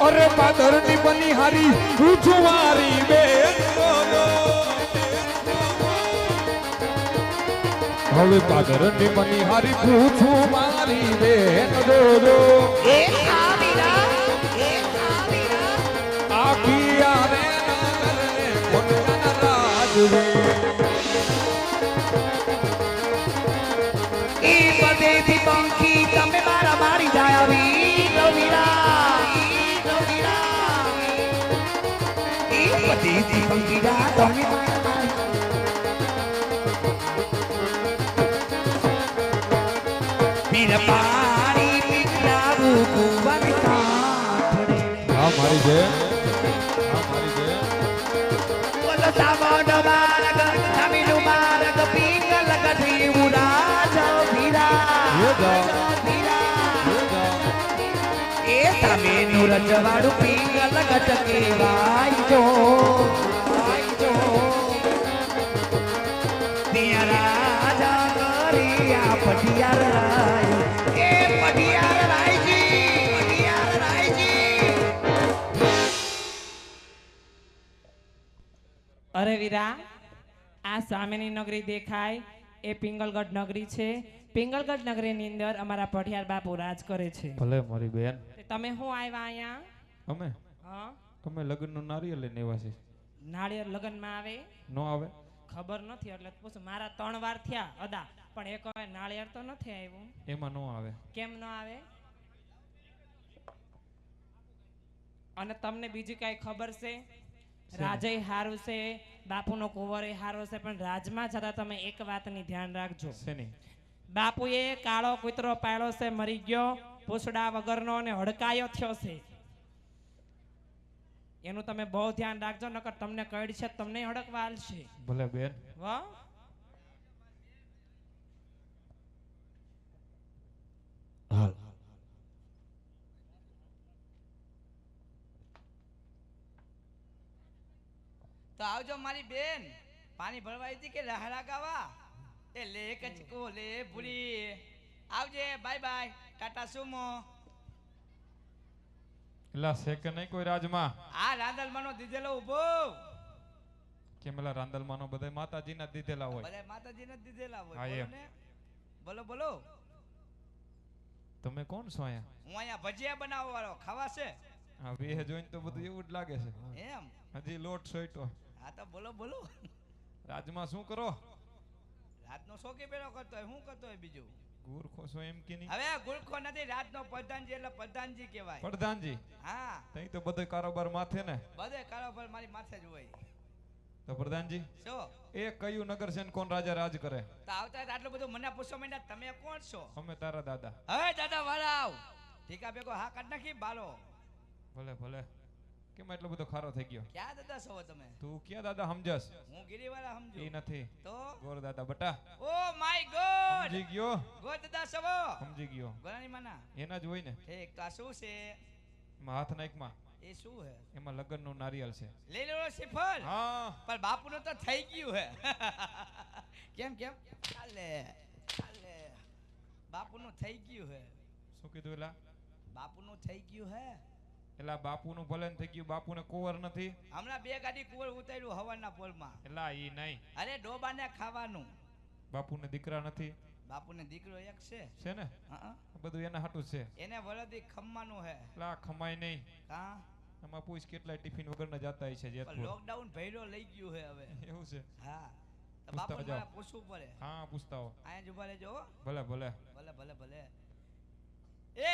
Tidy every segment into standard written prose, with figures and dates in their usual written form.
અરે પાદરની બનિહારી પૂછું મારી બેન હવે પાદરની બનિહારી પૂછું મારી બેન દોરો આખી આરે નગરને કોટના રાજવે ઈ બદેથી પંખી તમે મારા મારી જાય વીર વીરા ઈ બદેથી પંખી રા તમે મારા મારી વીર પાણી પીલાવું કુંવર કાઠડે હા મારી બેન હા મારી બેન બોલો સામોનો માર્ગ નવીનું માર્ગ પીંગલ ગઢી ઉડા જાઓ એ જાઓ. એ તમે નું રજવાડું પીંગલ ગઢ કેવાય જો ત્યાં રાજા કર્યા પટિયાર રાય એ પટિયાર રાયજી અરે વીરા આ સામેની નગરી દેખાય એ પિંગલગઢ નગરી છે. પિંગલગઢ નગરીની અંદર અમારા પઢિયાર બાપુ રાજ કરે છે. ભલે મારી બેન તમે શું આવ્યા અહીંયા? અમે હા અમે લગ્નનું નારિયેળ લઈને આવ્યા છે. નાળિયેર લગ્નમાં આવે નો આવે ખબર નથી એટલે પૂછું. મારા 3 વાર થયા અદા પણ એક વાર નાળિયેર તો નથી આવ્યું. એમાં નો આવે કેમ ન આવે? અને તમને બીજી કઈ ખબર છે? રાજય હારું છે, બાપુનો કુંવરે હારો છે, પણ રાજમાં છતાં તમે એક વાતની ધ્યાન રાખજો. શેની? બાપુએ કાળો કૂતરો પાળ્યો છે, મરી ગયો, પૂછડા વગરનો અને હડકાયો થયો છે. એનું તમે બહુ ધ્યાન રાખજો, નકર તમને કઈડ છે તમને હડકવા આલશે. ભલે બેન વાહ હાલ તો આવજો મારી બેન. પાણી ભરવા હતી કે લહરા ગાવા એ લે કચકો લે ભૂરી આવજે. Bye bye Tata Sumo. એલા છે કે નહીં કોઈ રાજમાં? આ રાંદલમાંનો દીધેલો ઉભો. કેમ એલા રાંદલમાંનો બધા માતાજીના દીધેલા હોય? બધા માતાજીને જ દીધેલા હોય. હા, બોલો એમ. ને બોલો બોલો. તમે કોણ છો અહીંયા? હું અહીંયા ભજીયા બનાવવા વાળો. ખાવા છે આ વેહ જોઈને તો બધું એવું જ લાગે છે. એમ? હજી લોટ સોઈટો. હા તો બોલો બોલો. રાજમાં શું કરો? રાતનો શોકી પેલો કરતો હોય. શું કરતો હોય બીજું? ગુરખો છો એમ કે નહીં? હવે ગુરખો નથી, રાતનો પ્રધાનજી એટલે પ્રધાનજી કહેવાય. પ્રધાનજી હા તઈ તો બધો કારોબાર માથે ને. બધે કારોબાર મારી માથે જ હોય. તો પ્રધાનજી શું એ કયું નગર છે ને કોણ રાજા રાજ કરે? તો આવતા આટલું બધું મને પૂછો માંડ્યા. તમે કોણ છો? અમે તારા દાદા. હવે દાદા વાળા આવ. ઠીકા ભેગો હા કાઢ નાખી બાલો. ભલે ભલે. કેમ એટલો બધો ખારો થઈ ગયો? ક્યાં દાદા છો તમે? તું ક્યાં દાદા સમજસ? હું ગિરીવાળા સમજુ. એ નથી તો ગોર દાદા બટા. Oh my God. સમજી ગયો? ગોડ દાદા છો? સમજી ગયો. ગોરાની માના. એના જ હોય ને. ઠીક તો આ શું છે? એમાં હાથ નાખમાં એ શું હે? એમાં લગ્નનું નારિયેળ છે. લઈ લો શ્રીફળ. હા પણ બાપુનું તો થઈ ગયું હે. કેમ કેમ? ચાલે ચાલે. બાપુનું થઈ ગયું હે. શું કીધું એલા? બાપુનું થઈ ગયું હે. એલા બાપુનું ભલે ને થઈ ગયું, બાપુને કુંવર નથી. હમણાં 2 ગાડી કુંવર ઉતાર્યું હવારના પોલમાં. એલા ઈ નહીં. અરે ડોબાને ખાવાનું. બાપુને દીકરા નથી. બાપુને દીકરો એક છે. છે ને? હા બધું એના હાટું છે. એને વરદી ખમવાનું હે. એલા ખમાય નહીં. હા એમાં પૂછ કેટલાય ટિફિન વગરના જાતા છે જેતપુર. લોકડાઉન ભૈરો લઈ ગયું હે હવે. એવું છે? હા તો પૂછતા બાપુને જાઓ. મારે પૂછવું પડે. હા પૂછતા હો. અહીંયા જ ઉભા રહેજો હો. ભલે ભલે. ભલે ભલે ભલે. એ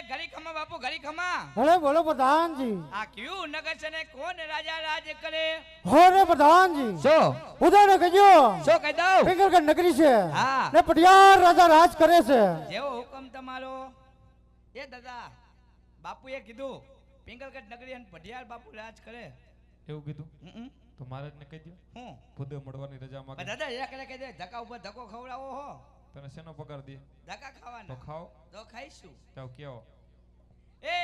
ઘડી ખમા બાપુ ઘડી ખમા. અરે બોલો પ્રધાનજી. આ કયું નગર છે ને કોણ રાજા રાજ કરે? હો રે પ્રધાનજી. શું ઉદયને કહેજો શું કહી દઉં? પિંગલગઢ નગરી છે હા. ને પટિયાર રાજા રાજ કરે છે. જેવો હુકમ તમારો. એ દાદા બાપુએ કીધું પિંગલગઢ નગરી અને પઢિયાર બાપુ રાજ કરે. એવું કીધું હમ. તો મહારાજને કહી દો હું ખુદ મળવાની રજા માંગે. દાદા એક કહી દે ધક્કા ઉપર ધક્કો ખવડાવો હો. તને શેનો પગાર દે? ધક્કા તો ખાવાના. ખાઓ. તો ખાઈશું. તો કેવો? એ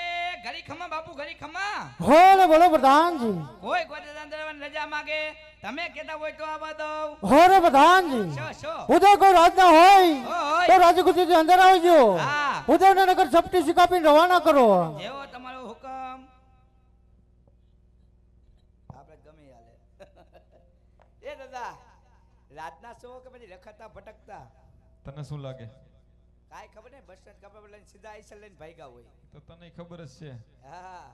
ઘડી ખમા બાપુ ઘડી ખમા. હો રે બોલો પ્રધાનજી. કોઈ ગોદાદાન રજા માંગે તમે કહેતા હોય તો આવવા દઉં. હો રે પ્રધાનજી. શો ઉદય કોઈ રાજના હોય હોય. તો રાજગુજી અંદર આવજો. હા. ઉદયને નગર ચપટી સિકાપીને રવાના કરો. જેવો તમારો હુકમ. નહીં હાલે. એ દાદા રાતના શો કે પછી રખડતા ભટકતા તને શું લાગે? કાંઈ ખબર નહીં, બસ સ્ટેન્ડ કપડા લઈને સીધા આઈસર લઈને ભાગ્યા હોય. તો તને ખબર જ છે, હા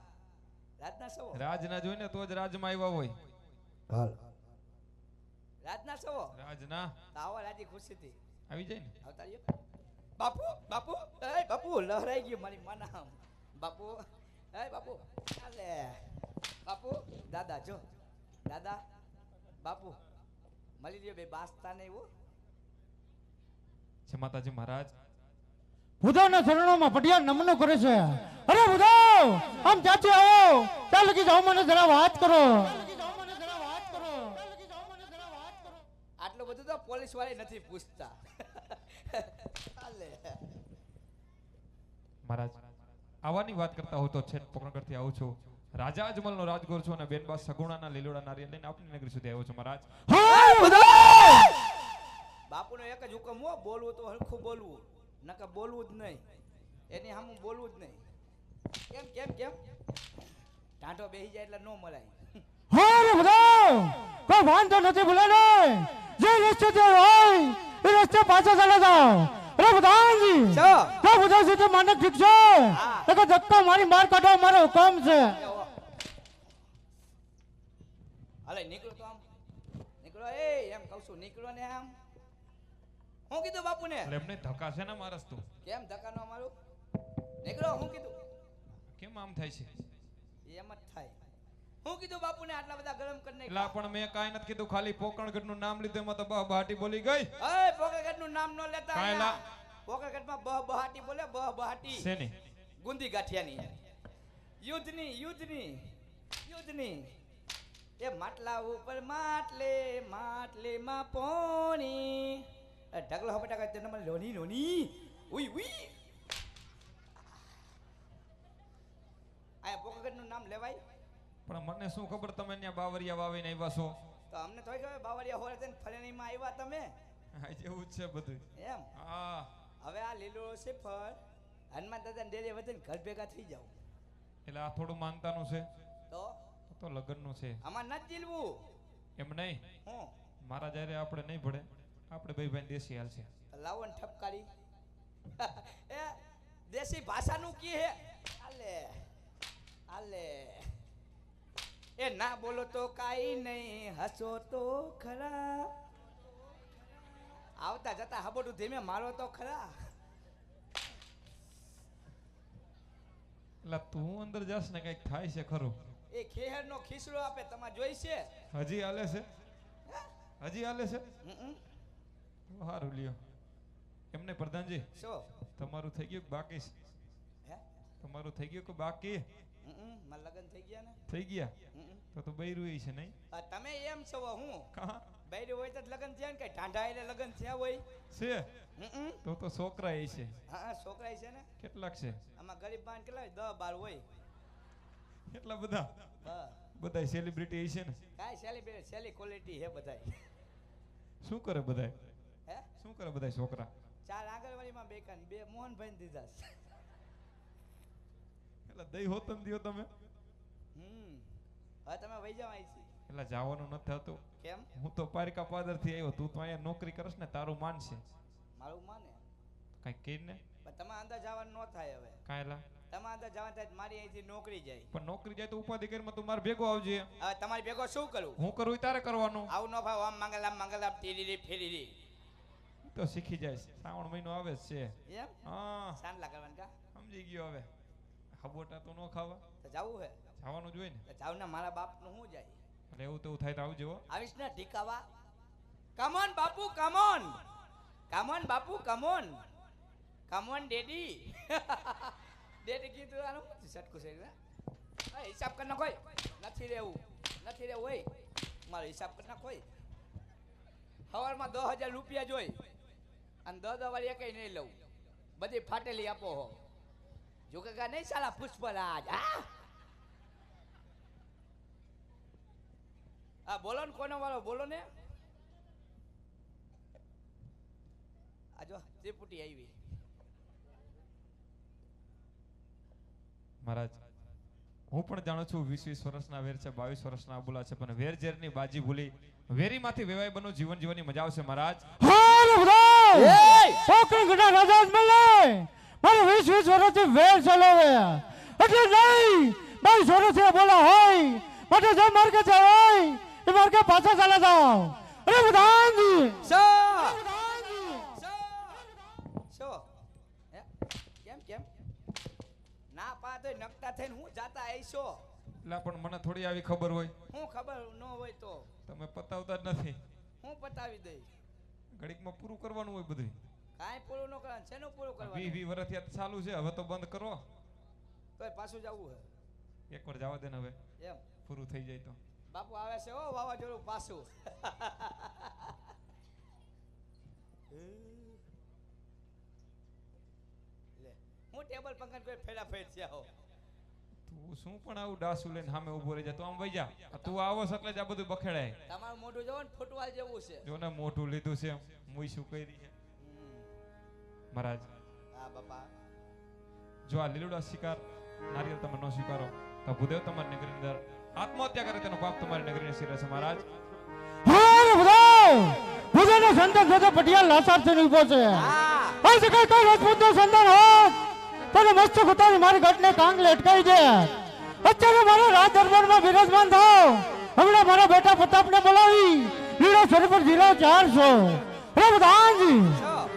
રાતના શો રાજના જોઈને તો જ રાજમાં આવ્યા હોય. રાતના શો રાજના તો આવો રાજી ખુશીથી આવી જાય ને. આવતા રહ્યો. બાપુ બાપુ એ બાપુ લહરાઈ ગયું મારી માના. બાપુ એ બાપુ ચાલે બાપુ દાદા જો દાદા બાપુ મળી રહ્યો બે બાસતા નહીં હો. છે માતાજી મહારાજ. બુધાના ચરણોમાં પટિયા નમનો કરે છે. અરે બુધા, આમ ચાચી આવો, ચાલ લગી જાઓ, મને જરા વાત કરો. આટલું બધું તો પોલીસ વાળા નથી પૂછતા. ચાલે મહારાજ આવવાની વાત કરતા હોય તો છેટ પોકરણગઢથી આવું છું. રાજા અજમલનો રાજગોર છું અને બેનબા સગુણાના લીલોડા નારિયેળ લઈને આપણી નગરી સુધી આવ્યો છું મહારાજ. હા બુધા, બાપુનો એક જ હુકમ હો, બોલવું તો હરખું બોલવું, નકર બોલવું જ નહીં. એની સામે બોલવું જ નહીં. કેમ કેમ કેમ ટાંટો બેસી જાય એટલે નો મરાય. હા રે બુધા, કોઈ વાંધો નથી બોલે ને, જે રસ્તે જે હોય એ રસ્તે પાછા ચાલે જાઓ. અરે બુધાજી, ચો તો બુધા સુધી મને ઠીક છે, હા. તો ધક્કા મારી માર કાઢો, મારો હુકમ છે. હાલે નીકળો તો આમ નીકળો. એ એમ કહું છું નીકળો ને આમ. હું કીધું બાપુને? એટલે એમને ધક્કા છે ને મારસ તું કેમ ધક્કા નો મારું? નીકળો. હું કીધું? કેમ આમ થાય છે? એમ જ થાય. હું કીધું બાપુને આટલા બધા ગરમ કરીને એટલે પણ મેં કાંઈ નથી કીધું, ખાલી પોકરણગઢનું નામ લીધું એમાં તો બહાટી બોલી ગઈ. એ પોકરગઢ નું નામ ન લેતા. કાંઈ લા. પોકરગઢમાં બહાટી બોલે, બહાટી શેની? ગુંદી ગાંઠિયાની. યુદ્ધની યુદ્ધની યુદ્ધની. એ માટલા ઉપર માટલે માટલેમાં પોણી. ઢગલો હવે ટકા તે નંબર લોની લોની ઉઈ ઉઈ. આ પોકરગઢ નું નામ લેવાય? પણ મને શું ખબર તમે ત્યાં બાવરિયા વાવીને આવ્યા છો. તો અમને થોડી ખબર બાવરિયા હોરે થઈને ફળણીમાં આવ્યા તમે હા જેવું જ છે બધું. એમ. હા હવે આ લીલો શ્રીફળ હનુમાન દાદાને ડેરે વધીને ઘર ભેગા થઈ જાવ. એટલે આ થોડું માનતાનું છે તો તો લગ્નનું છે આમાં નથી જીલવું. એમ નહીં. હું મારા જ્યારે આપણે નહીં ભળે, આપણે ભાઈ ભાઈ દેશી હાલ છે. લાવો ને ઠપકારી. એ દેશી ભાષાનું કી હે? આલે આલે. એ ના બોલો તો કાઈ નહીં, હસો તો ખરા. આવતા જતા હબોટું ધીમે મારો તો ખરા. એટલે તું અંદર જાસ ને કઈક થાય છે ખરું. એ ખેહરનો ખીસડો આપે, તમારે જોઈ છે? હજી હાલે છે? હજી હાલે છે? સારું લ્યો. એમને પ્રધાનજી શું તમારું થઈ ગયું કે બાકી છે? હે? તમારું થઈ ગયું કે બાકી? મારા લગ્ન થઈ ગયા ને. થઈ ગયા તો બૈરું છે નહીં? તમે એમ છો હું કાં બૈરી હોય તો જ લગ્ન થયા ને, કઈ ઢાંઢા એટલે લગ્ન થયા હોય? છે તો છોકરા એ છે. હા છોકરા છે ને. કેટલાક છે? આમાં ગરીબ બાન કેટલા હોય? 10-12 હોય. એટલા બધા? હા બધા સેલિબ્રિટી છે ને? કાંઈ સેલિબ્રિટી સેલી ક્વોલિટી હે બધાય. શું કરે બધાય? હે? શું કરે બધાય છોકરા? 4 આંગણવાડીમાં બેકાન 2 મોહનભાઈ ને દીધા છે. એટલે દઈ હોતમ દિયો તમે. હવે તમે વઈ જાવ અહીંથી. એટલે જવાનું નથી થતું. કેમ? હું તો પારિકા પાદર થી આવ્યો, તું તો અહીંયા નોકરી કરસ ને, તારું માન છે. મારું માને કઈ કઈ ને. પણ તમે અંદર જવાનું ન થાય. હવે કાંઈલા તમે અંદર જવાનું થાય તો મારી અહીંથી નોકરી જાય. પણ નોકરી જાય તો ઉપાધિ કરીમાં તું મારે ભેગો આવજે. હવે તમારી ભેગો શું કરું? હું કરું ઈ તારે કરવાનું. આવું ન ભાવ. આમ મંગલામ ટીરી ફેરી તો શીખી જાય. શ્રાવણ મહિનો આવે જ છે. એમ હા સાંડલા કરવાનું કા? સમજી ગયો. હવે હબોટા તો ન ખાવા, તો જવું હે જવાનું જ હોય ને. તો જાવ ને. મારા બાપ નું શું જાય? એટલે એવું તો થાય તો આવજો હો. આવીશ ને ઢીકાવા. કમોન બાપુ કમોન, કમોન બાપુ કમોન, કમોન ડેડી. ડેડી કીધું આનું સટકું છે ને. હિસાબ કરી નાખો. નથી રહેવું હોય. મારો હિસાબ કરી નાખો. સવારમાં 10,000 રૂપિયા જોઈ અને 10 વાળી કઈ નહીં લઉં. બધી ફાટેલી આપો હો. જો કાકા નહીં સાલા પુષ્પરાજ. હા બોલો ને, કોનો વાળો બોલો ને. આ જો ત્રિપુટી આવી. મહારાજ હું પણ જાણું છું 20 વર્ષના વેર છે, 22 વર્ષના આબુલા છે, પણ વેર ઝેરની બાજી ભૂલી વેરીમાંથી વેવાઈ બનવું જીવન જીવવાની મજા આવશે મહારાજ. હા રે બધા પોકરણ ગઢા રાજા જ મળે મારે 20 વર્ષથી વેર ચલાવે એટલે નહીં 22 વર્ષથી બોલા હોય માટે જે માર્ગે જાય હોય એ માર્ગે પાછા ચાલે જાઓ. અરે બધાજી સો સો હે? કેમ ના પા તો નકટા થઈને હું જાતા આઈશો. એટલે પણ મને થોડી આવી ખબર હોય, હું ખબર ન હોય તો તમે પતાવતા જ નથી. હું પતાવી દઈ. ઘડીકમાં પૂરું કરવાનું હોય બધું. કાંઈ પૂરું ન કરવાનું. શેનું પૂરું કરવાનું? 20 વર્ષથી આ ચાલુ છે, હવે તો બંધ કરો. તોય પાછું જવું હે એકવાર જવા દે ને, હવે એમ. પૂરું થઈ જાય તો. બાપુ આવે છે હો વાવાઝોડું પાછું. લે હું ટેબલ પંકજ કોઈ ફેરા ફેર છે હો. તું શું પણ આવું ડાસુ લઈને સામે ઊભો રહી જા, તું આમ વઈ જા. તું આવો છો એટલે જ આ બધું બખેડાય. તમારું મોઢું જોવો ને ફૂટવાલ જેવું છે. જો ને મોઢું લીધું છે, મુઈ શું કરી છે મહારાજ. હા બાપા. જો આ લીલુડા શિકાર નારિયેળ તમે ન સ્વીકારો તો ભૂદેવ તમારી નગરીની અંદર આત્મહત્યા કરે તેનો પાપ તમારી નગરીને શિરે છે મહારાજ. હા રે બધા ભૂદેવનો સંતાન સાથે પટિયાલ લાસાર થઈને ઊભો છે. હા આ જગ્યાએ કોઈ રાજપૂતનો સંતાન હોત તને મસ્તક ઉતારી મારી ઘટને કાંગ લટકાઈ દે. અત્યારે મારે રાજ દરબારમાં બિરાજમાન થાવ. હમણાં મારા બેટા પ્રતાપને બોલાવી લીલો સ્વરૂપ જીરો 400. રે બધાજી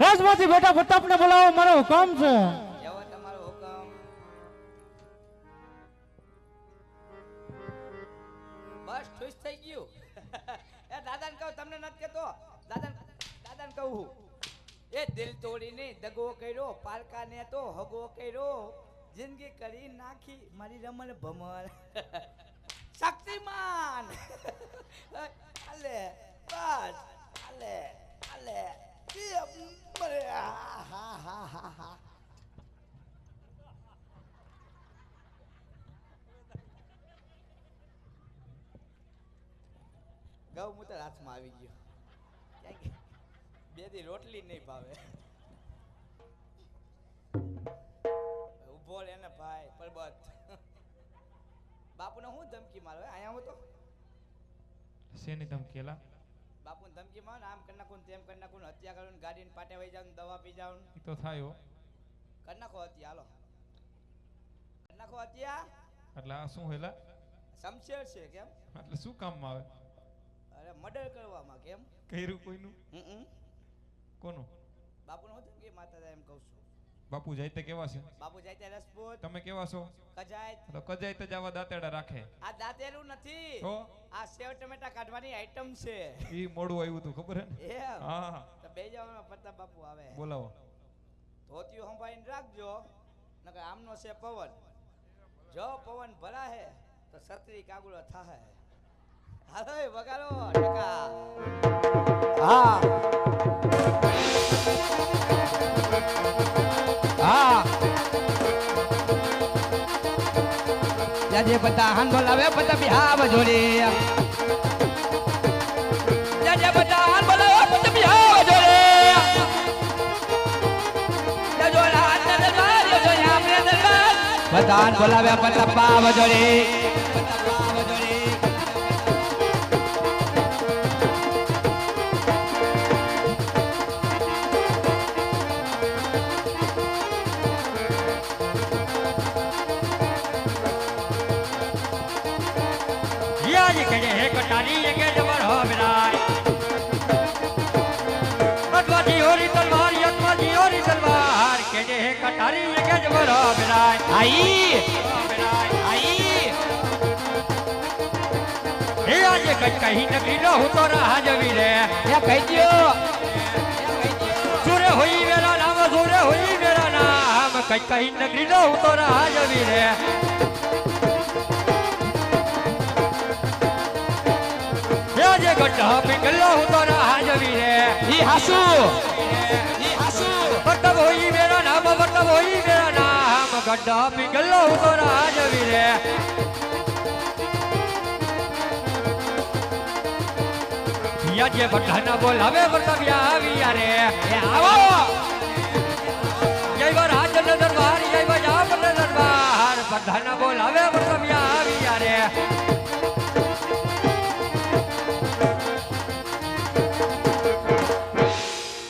રાજમાંથી બેટા પ્રતાપને બોલાવો મારો હુકમ છે. એવો તમારો હુકમ. બસ ખુશ થઈ ગયું. એ દાદાને કહું, તમને નથી કહેતો. દાદાને કહું એ દિલ તોડીને દગો કર્યો, પારકાને તો હગો કર્યો, જિંદગી કરી નાખી મારી રમણ ભમર. શક્તિમાન. હાલે બસ હાલે હાલે. હા ગૌમૂત્ર હાથમાં આવી ગયો. બે દી રોટલી નહીં ભાવે. ઉભો રે ને ભાઈ પરબત. બાપુને હું ધમકી મારો અહીંયા હું તો શેની ધમકેલા? બાપુને ધમકી મારો આમ કરી નાખું તેમ કરી નાખું, હત્યા કરું, ગાડીને પાટે વહી જાઉં, દવા પી જાઉં. ઈ તો થાય હો. કરી નાખો હત્યા. હાલો કરી નાખો હત્યા. એટલે આ શું હેલા? શમશેર છે કેમ? એટલે શું કામમાં આવે? અરે મર્ડર કરવામાં કેમ? કર્યું કોઈનું? કોનું? બાપુને હું ધમકી માતા એમ કહું છું. બાપુ જાય તે કેવા છે? બાપુ જાય ત્યાં રસપૂત. તમે કેવા છો? કજાય. તો કજાય તો જવા દાંતેડા રાખે. આ દાંતેલું નથી, તો આ સેવ ટમેટા કાઢવાની આઈટમ છે. ઈ મોડું આવ્યું તું ખબર હે ને? એમ હા તો બે જવામાં પ્રતાપ બાપુ આવે. બોલાવો. ધોતિયું સંભાળીને રાખજો, નકર આમનો છે પવન. જો પવન ભરાહે તો છત્રી કાગુલો થાહે. હાલો વગાડો ટકા. હા હા જાજે બધા હાન બોલાવે બધા બિહાવ જોડે. જાજે બધા હાન બોલાવે બધા બિહાવ જોડે. જાજો રાત દરબાર જો આપણે દરબાર બધા હાન બોલાવે બધા પાવ જોડે. कहीं नकली न हो तो रहा जवी रे या कह दियो जोरे होई मेरा नाम जोरे होई मेरा नाम कहीं नकली न हो तो रहा जवी रे या जे गड्ढा पिघलो हो तो रहा जवी रे ई हासू मतलब होई मेरा नाम गड्ढा पिघलो हो तो रहा जवी रे जे बठाना बोलावे मतलब आविया रे आवो जय राज दरबार जय बजाब दरबार ધાના બોલ હવે વસમિયા આવી યારે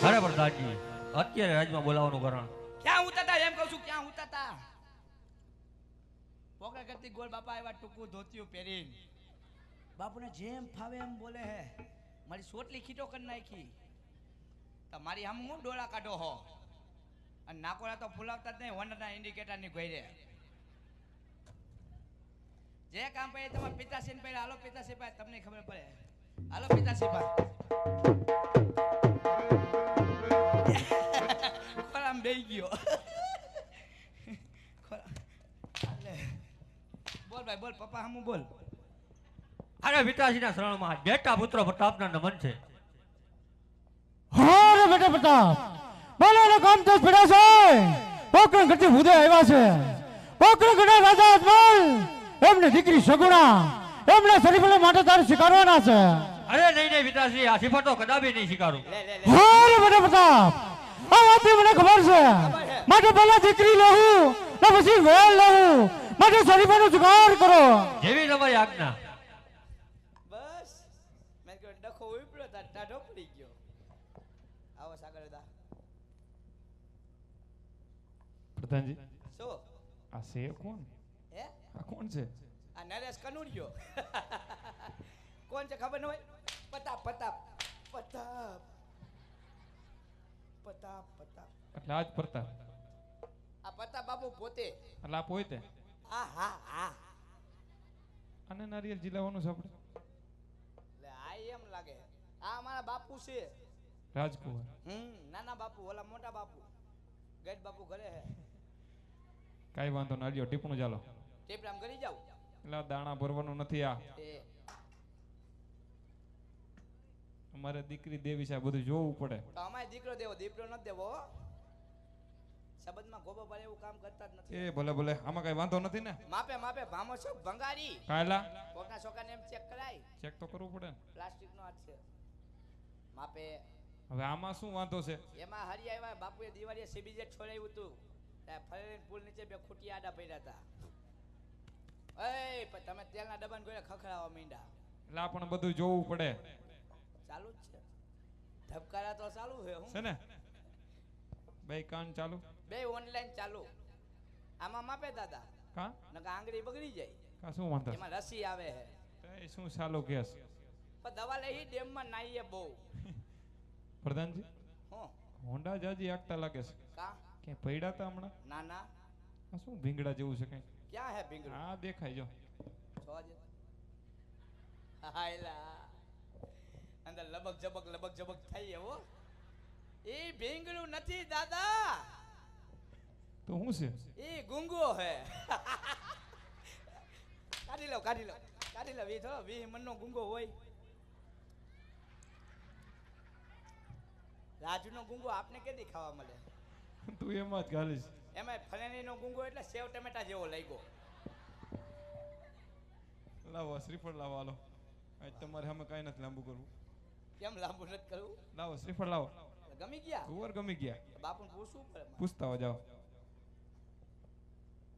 અરે પ્રધાનજી અત્યારે રાજમાં બોલાવવાનું કારણ ક્યાં ઉતા તા એમ કહું છું ક્યાં ઉતા તા પોકા કરતી ગોળ બાપા આવ્યા ટૂંકું ધોતિયું પહેરીને બાપુને જેમ ફાવે એમ બોલે હે મારી સોટલી ખીટો કરી નાખી તમારી આમ હું ડોળા કાઢો હો અને નાકોડા તો ફૂલાવતા જ નહીં હોન્ડાના ઇન્ડિકેટરની ગોયરે જે કામ પડે તમારા પિતાશ્રી ને પહેલા હાલો પિતાશ્રી પાસે તમને ખબર પડે હાલો પિતાશ્રી પાસે ખોરામ બેહી ગયો બોલ ભાઈ બોલ પપ્પા હમું બોલ અરે પિતાજીના શરણમાં બેટા પુત્ર પ્રતાપના નમન છે હા બેટા પ્રતાપ બોલો કામ તો પીડા છે પોકરણ ઘટી ભૂદે આવ્યા છે પોકરણ ઘટે રાજા અજમલ એમની દીકરી સગુણા એમને શરીફલે માટે તારે સ્વીકારવાના છે અરે નહીં પિતાશ્રી આ સિફતો કદાપી નહીં સ્વીકારું હા બેટા પ્રતાપ આ વાતની મને ખબર છે માટે પહેલા દીકરી લઉં ને પછી વેલ લઉં માટે શરીફાનો જુગાર કરો જેવી તમારી આજ્ઞા બસ મેં કહ્યું ડખો ઉપડ્યો તાર ટાઢો પડી ગયો આવો સાગર દા પ્રધાનજી શું આ છે કોણ હે આ કોણ છે આ નરેશ કનુડિયો કોણ છે ખબર ન હોય પતાપ પતાપ પતાપ પતાપ પતાપ એટલે આજ પ્રતાપ આ પતાપ બાબુ પોતે એટલે આ પોતે આ હા હા અને નારિયેલ જીલાવાનું છે આપણે લે આ એમ લાગે આ અમારા બાપુ છે રાજકુમાર નાના બાપુ ઓલા મોટા બાપુ ગેટ બાપુ ઘરે હે કાંઈ વાંધો ના લ્યો ટીપણું ચાલો ટેપરામ કરી જાવ એટલે આ દાણા ભરવાનું નથી આ એ અમારે દીકરી દેવી છે આ બધું જોવું પડે તો અમારે દીકરો દેવો દીકરો ન દેવો શબ્દમાં ગોબો પડે એવું કામ કરતા જ નથી એ ભલે ભલે આમાં કઈ વાંધો નથી ને માપે માપે ભામો છો ભંગારી કાયલા કોકના છોકરાને એમ ચેક કરાય ચેક તો કરવું પડે ને પ્લાસ્ટિક નો હાથ છે માપે હવે આમાં શું વાંધો છે એમાં હરી આવ્યા બાપુએ દિવાળીએ સીબીજેટ છોડાવ્યું હતું ત્યાં ફરેન પુલ નીચે બે ખૂટી આડા પડ્યા હતા એ પણ તમે તેલના ડબ્બાને ગોળે ખખડાવવા માંડ્યા એટલે આ પણ બધું જોવું પડે ચાલુ જ છે ધબકારા તો ચાલુ છે હું છે ને બે કાન ચાલુ બે ઓનલાઈન ચાલુ આમાં માપે દાદા કા નકા આંગળી બગડી જાય કા શું વાંધો એમાં રસી આવે છે એ શું ચાલુ કેસ પણ દવા લઈ ડેમમાં નાઈએ બહુ પ્રધાનજી હું હોન્ડા જાજી આગતા લાગે છે કા કે પૈડા તા હમણાં ના ના આ શું ભીંગડા જેવું છે કઈ ક્યાં હે ભીંગડું આ દેખાય જો જોજે હાયલા અંદર લબક જબક થઈ હો એ ભીંગડું નથી દાદા તો શું છે એ ગુંગો હે કાઢી લો એ થોડો વી મનનો ગુંગો હોય રાજુનો ગુંગો આપને કેદી ખાવા મળે તું એમાં જ ગાલીશ એમાં ફરેણીનો ગુંગો એટલે સેવ ટમેટા જેવો લાગ્યો લાવો શ્રીફળ લાવો હાલો આજ તમારે સામે કાંઈ નથી લાંબુ કરવું કેમ લાંબુ નથી કરવું લાવો શ્રીફળ લાવો ગમી ગયા કુંવર ગમી ગયા બાપુને પૂછવું પડે મારે. પૂછતા હો જાઓ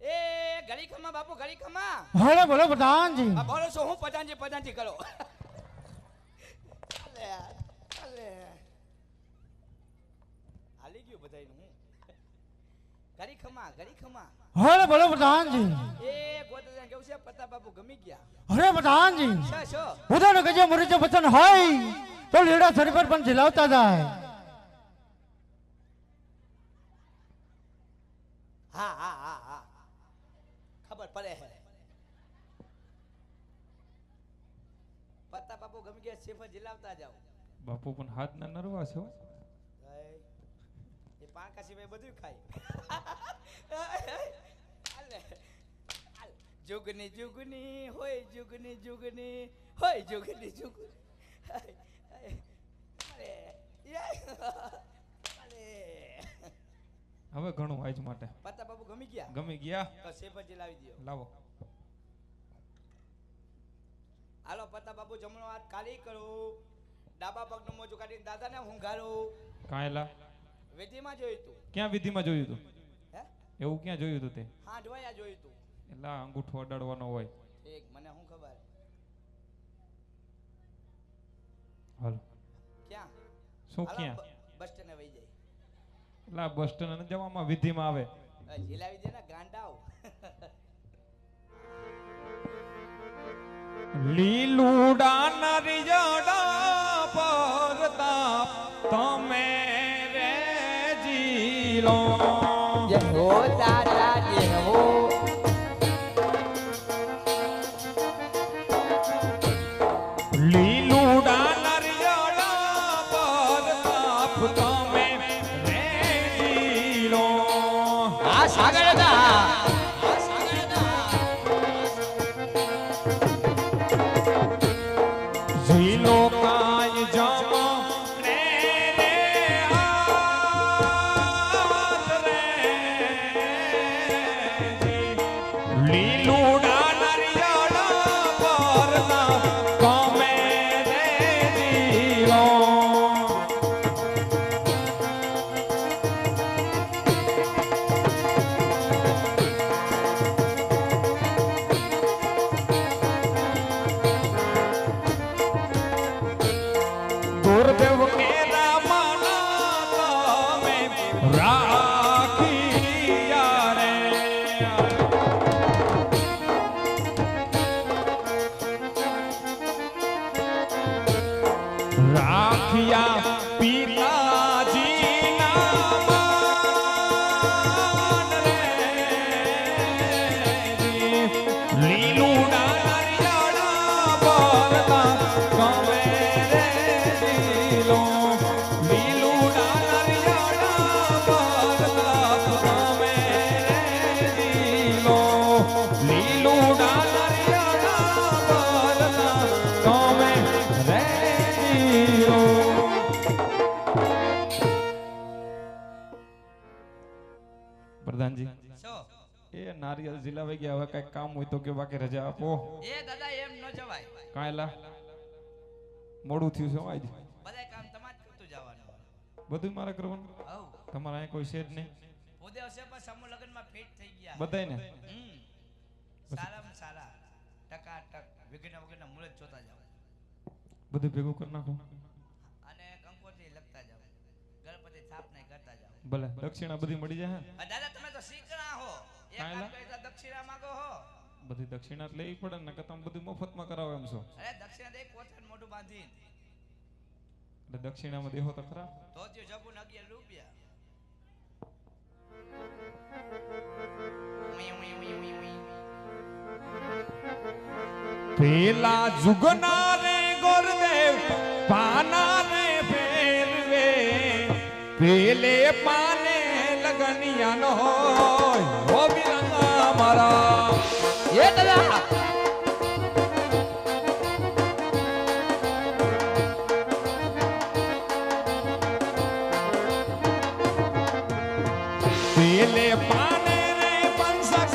એ ઘડી ખમા બાપુ ઘડી ખમા હાલે બોલો પ્રધાનજી આ બોલો છો હું પધાનજી કરો ચાલે હાલી ગયું બધાયનું હું ઘડી ખમા હાલે બોલો પ્રધાનજી એ ગોદા કેવું છે પતા બાપુ ગમી ગયા અરે પ્રધાનજી શો ઉદાનો ગજે મરીચો વચન હોય તો લીડા શરીર પર પણ ઝીલાવતા જાય હા ખબર પડે હે પત્તા બાપુ ગમી ગયા સેફ જિલાવતા જાવ બાપુ પણ હાથ ના નરવા છો એ પાંકા સિવાય બધું ખાય જુગની હોય જુગની હોય જુગની હવે ઘણું આજ માટે પત્તા બાપુ ગમી ગયા ગમી ગયા તો સેફ જિલાવી દો લાવો હાલો પત્તા બાપુ જમણો હાથ ખાલી કરો ડાબા પગનો મોજો કાઢીને દાદાને હુંઘારો કાંયલા વિધિમાં જોયું તું ક્યાં વિધિમાં જોયું તું હે એવું ક્યાં જોયું તું તે હા જોયા જોયું તું એટલે આ અંગૂઠો અડાડવાનો હોય. ઠીક મને શું ખબર હાલ ક્યાં શું હાલો, ક્યાં બસ સ્ટેન્ડે વહી જાય એટલે આ બસ સ્ટેન્ડ જવામાં વિધિમાં આવે. જીલાવી દે ને ગાંડાવ લીલુડા નરિયડા પરતાપ તમે રે જીલો જય હો દાદા જય હો લીલુડા નરિયડા પરતાપ તમે રે જીલો. આ સાગર દા જીલો કાય જમ રે રે હાથ રે લીલુડા નરિયડા પરતાપ તમે રે જીલો. ગુરુદેવ કે રામના તમે રાખિયા રે રાખિયા પિતાજી ના માન રે લીલુડા નરિયડા પરતાપ તમે રે જીલો. લીલુડા નરિયડા પરતાપ તમે રે જીલો. લીલુડા નરિયડા પરતાપ તમે રે જીલો. પ્રધાનજી શો એ નારિયેળ ઝીલાવાઈ ગયા, હવે કઈ કામ હોય તો કે બાકી રજા આપો. એ દાદા એમ ન જવાય કાંઈલા મોડું થયું છે હો આજ. બધાય કામ તમારે જ કરતું જવાનું બધું મારે કરવાનું. હવ તમારા અહીં કોઈ છે જ નહીં પોદે હશે પણ સમૂહ લગ્નમાં ફિટ થઈ ગયા બધાયને. સારામાં સારા ટકાટક વિઘ્ન વગરના મુહૂર્ત જોતા જાવ બધું ભેગું કરી નાખો. અને કંકોત્રી લખતા જાવ ગણપતિ સ્થાપના કરતા જાવ ભલે દક્ષિણા બધી મળી જાય. દાદા તમે તો શીખણા હો એક કાંઈલા? કામ કરી તો દક્ષિણા માંગો હો બધી દક્ષિણા જ લેવી પડે ને કે તમે બધું મફતમાં કરાવો એમ છો. અરે દક્ષિણા દે કોથળ મોઢું બાંધીને એટલે દક્ષિણામાં દેહો તો ખરા. ધોતિયું જબુન 11 રૂપિયા પેલા જુગના રે ગોરદેવ પાના રે ફેરવે પેલે પાને લગનિયા નો હોય ઓ બિરંગા મારા. એ દાદા પેલે પાને રે પંસક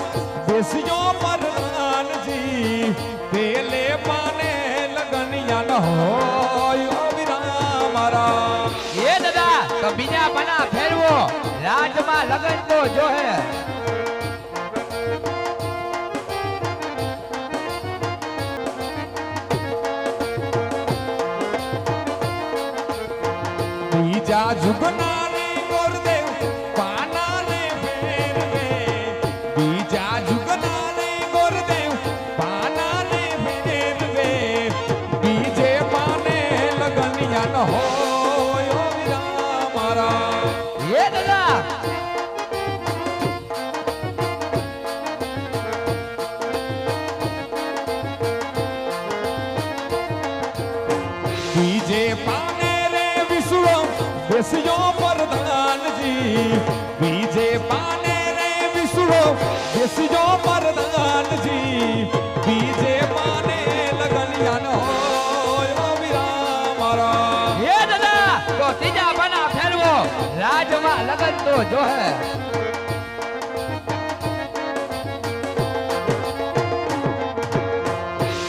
બેસ્યો પ્રધાનજી પેલે પાને લગનિયા ન હોય ઓ વિરા મારા. એ દાદા તો બીજા બના ફેરવો રાજમાં લગન તો જો હે બીજા જુગના રે ગોરદેવ પાના રે ફેરવે બીજા જુગના રે ગોરદેવ પાના રે ફેરવે બીજે પાને લગનિયા ન હોય ઓ વિરા મારા. એ દાદા બીજે પાને રે વિસુડો બેસ્યો પ્રધાનજી બીજે પાને રે વિસુડો બેસ્યો પ્રધાનજી બીજે પાને લગનિયા ન હોય ઓ વિરા મારા. એ દાદા તો ત્રીજા બના ફેરવો રાજમાં લગન તો જો હે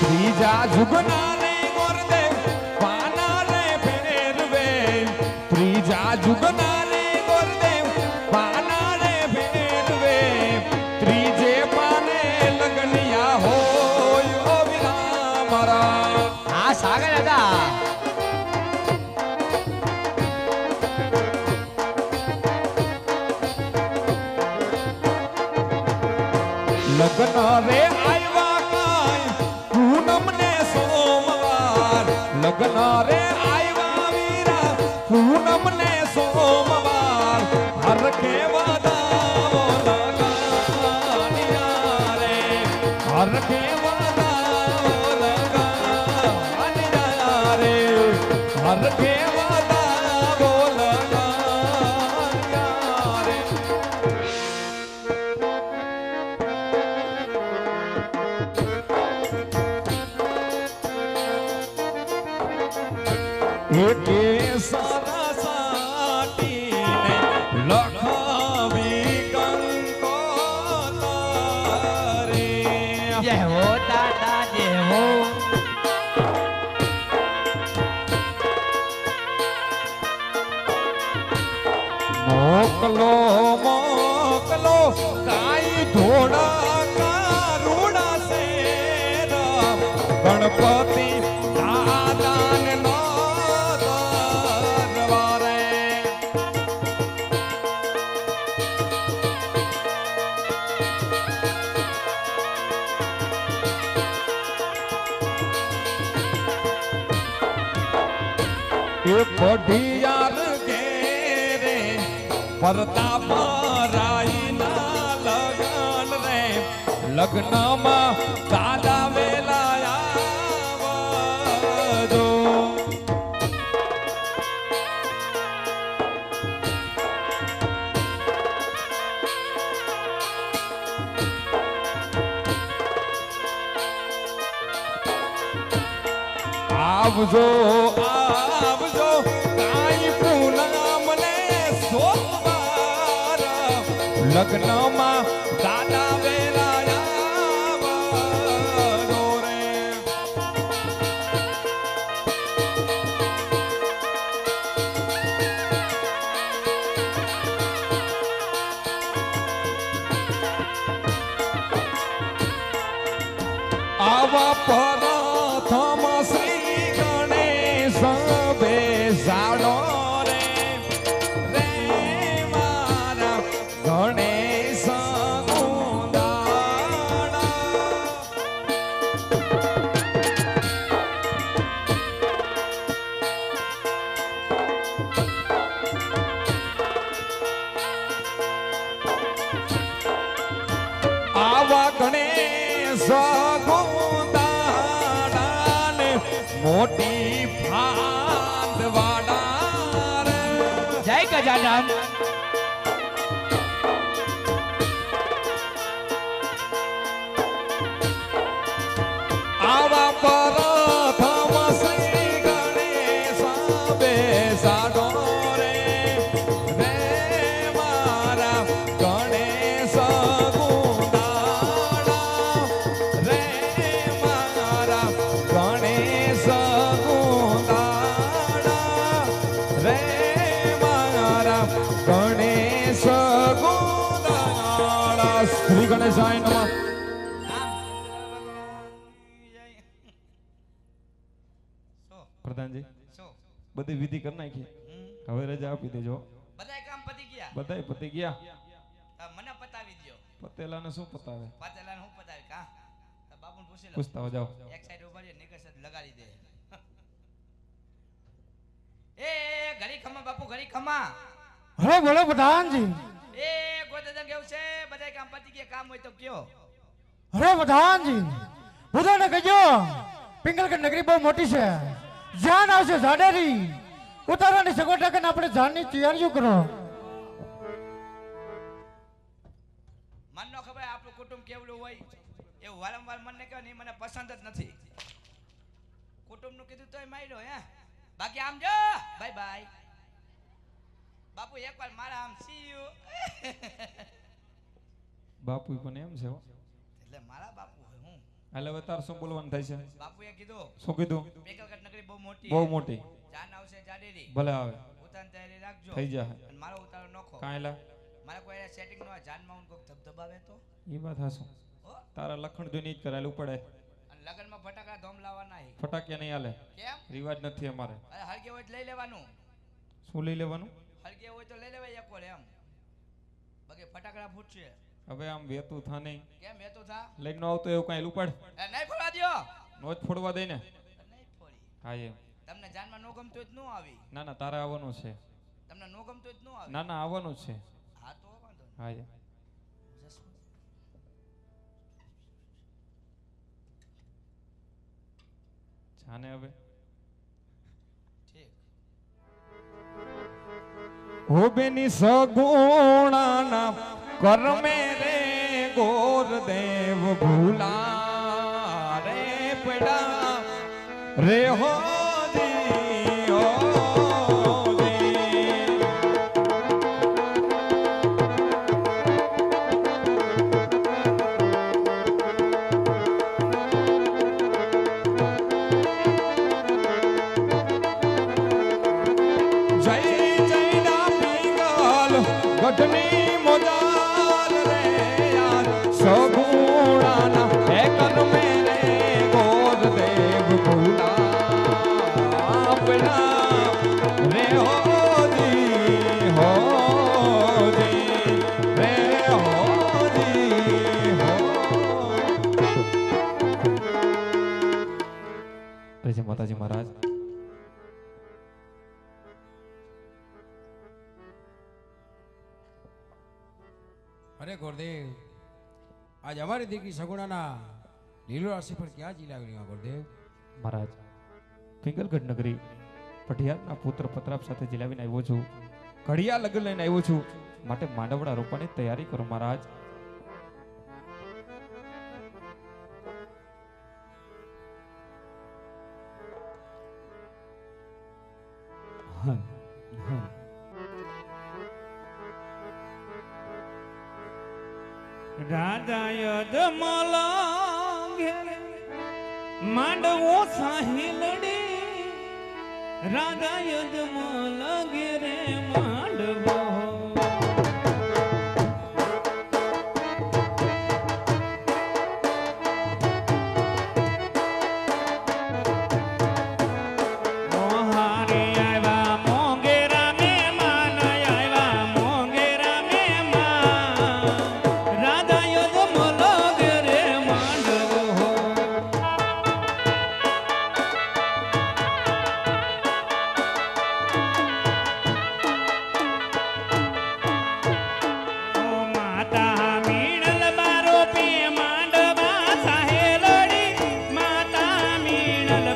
ત્રીજા જુગના રે ગોરદેવ પાના રે ફેરવે ત્રીજા જુગના રે ગોરદેવ પાના રે ફેરવે ત્રીજે પાને રે આવ્યા કાંઈ પૂનમ ને સોમવાર લગ્ન રે આવ્યા વીરા પૂનમ ને સોમવાર હર કે વધાવો લગાનિયા રે હર કે વધાવો લગાનિયા રે હર કે વધાવો લગાનિયા રે એકે સરસાટીને લખાવી કંકોતરે. જય હો દાદા જય હો. મોકલો મોકલો કાઈ ધોળા કારુડા શેર ગણપતિ દાદાન નો દરબારે. એ પઢિયાર ઘેરે પરતાપ રાઈના લગન રે લગ્નમાં દાદા વેલા આવજો. આવજો આવજો કાઈ પૂનમ ને સોમવાર લગ્નમાં દાદા વેલા આવજો રે. આવા પ્રથમ શ્રી ગણેશ બેસાડો રે રે મારા ગણેશ ગુંદાણા. આવા ગણેશ ગુંદાણાને મોટી ફાંદવાડા રે. જય ગજાનન. આવા પ્રથમ શ્રી ગણેશ બેસાડો રે રે મારા ગણેશ ગુંદાણા રે મારા ગણેશ ગુંદાણા રે મારા ગણેશ ગુંદાણા. શ્રી ગણેશાય નમઃ. પ્રધાનજી બધી વિધિ કરી નાખી, હવે રજા આપી દેજો. બધાય કામ પતી ગયા. બધાય પતી ગયા. મને પતાવી દ્યો. પતેલાને શું પતાવે? પાતેલાને હું પતાવી કા બાપુને પૂછી લો. પૂછતા હો જાઓ. એક સાઈડ ઉભા રહી નિકસ લગાડી દે. એ ઘડી ખમા બાપુ ઘડી ખમા. અરે બોલો પ્રધાનજી. એ ગોદાદા કેવું છે? બધાય કામ પતી ગયા. કામ હોય તો કયો. અરે પ્રધાનજી બધાને કહેજો પિંગલગઢ નગરી બહુ મોટી છે, જાન આવશે ઝાડેરી ઉતારવાની સગવડ રાખીને આપણે જાનની તૈયારીઓ કરો. મન નો ખબર આપણું કુટુંબ કેવડું હોય એવું વારંવાર મને કહો ને મને પસંદ જ નથી. કુટુંબ નું કીધું તોય માર્યો હે. બાકી આમ જો બાય બાય બાપુ એકવાર મારા આમ સી યુ. બાપુ પણ એમ છે હો. એટલે મારા બાપુ હોય હું. હાલે હવે તાર શું બોલવાનું થાય છે? બાપુએ કીધું શું કીધું? પિંગલગઢ નગરી બહુ મોટી બહુ છે. મોટી. જાન આવશે જાડેરી. ભલે આવે. ઉતારની તૈયારી રાખજો. થઈ જાય. અને મારો ઉતારો નોખો. કાંઈલા મારે કોઈ સેટિંગ નો જાનમાં હું કોક ધબધબાવે તો એ વાત હાસું. હો. તારા લખણ જોઈને જ કરાયેલું પડે. અને લગનમાં ફટાકડા ધોમ લાવવાના હે. ફટાકિયા નહીં હાલે, કેમ? રિવાજ નથી અમારે. અરે હળગે હોય તો લઈ લેવાનું. શું લઈ લેવાનું? હળગે હોય તો લઈ લેવાય એક વાર એમ. બાકી ફટાકડા ફૂટશે. હવે આમ વેતું થા નહીં કેમ એ તો થા લઈને ન આવતો એવું કઈ ઉપાડ એ નહીં ફોડવા દ્યો નો જ ફોડવા દે ને નહીં ફોડી હા એમ તમને જાનમાં નો ગમતો જ નો આવી ના ના તારે આવવાનું છે તમને નો ગમતો જ નો આવી ના ના આવવાનું જ છે હા તો વાંધો નહીં હા એમ જાને હવે ઠીક હો બેની સગુણાના કર્મે રે ગોરદેવ ભૂલા રે પડા રે હો જી, હો જી. જય જય ના પીગલ ગઢની મોજાલ રે યાર સગુણાના હે કર્મે રે ગોરદેવ ભૂલા પડા રે હોજી હોજી રે હોજી હો જય માતાજી મહારાજ અરે ગુરુદેવ આજ અમારી દીકરી સગુણાના લીલો રાશિ પર ક્યાં જીલાવી ગુરુદેવ મહારાજ પિંગલગઢ નગરી પઢિયારના પુત્ર પ્રતાપ સાથે જીલાવીને આવ્યો છું ઘડિયા લગ્ન લઈને આવ્યો છું માટે માંડવડા રોપવાની તૈયારી કરો મહારાજ રાજા યજમલ ઘેરે માંડવો સાહિલડી રાજા યજમલ ઘેરે માંડવો મોહારે આવ્યા મોંઘેરા મહેમાન આવ્યા મોંઘેરા મહેમાન રાજા યજમલ ઘેરે માંડવો માતા મીણલ બારો પે માંડવા સાહેલડી માતા મીણલ